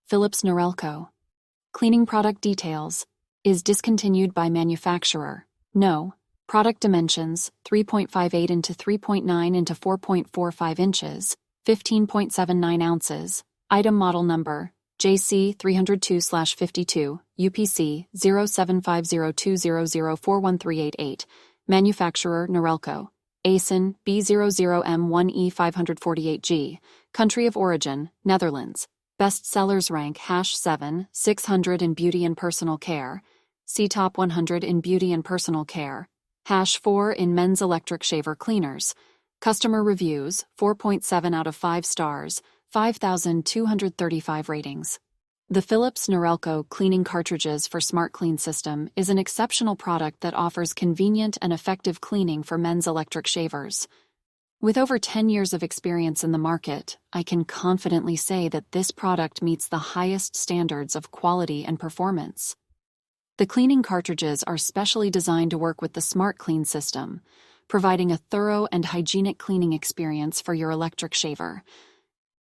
Philips Norelco. Cleaning product details. Is discontinued by manufacturer. No. Product dimensions, 3.58 into 3.9 into 4.45 inches, 15.79 ounces. Item model number, JC 302/52, UPC 075020041388. Manufacturer, Norelco. ASIN B00M1E548G. Country of origin, Netherlands. Best sellers rank #7, 600 in beauty and personal care. See top 100 in beauty and personal care. #4 in men's electric shaver cleaners. Customer reviews, 4.7 out of 5 stars, 5,235 ratings. The Philips Norelco cleaning cartridges for SmartClean system is an exceptional product that offers convenient and effective cleaning for men's electric shavers. With over 10 years of experience in the market, I can confidently say that this product meets the highest standards of quality and performance. The cleaning cartridges are specially designed to work with the SmartClean system, providing a thorough and hygienic cleaning experience for your electric shaver.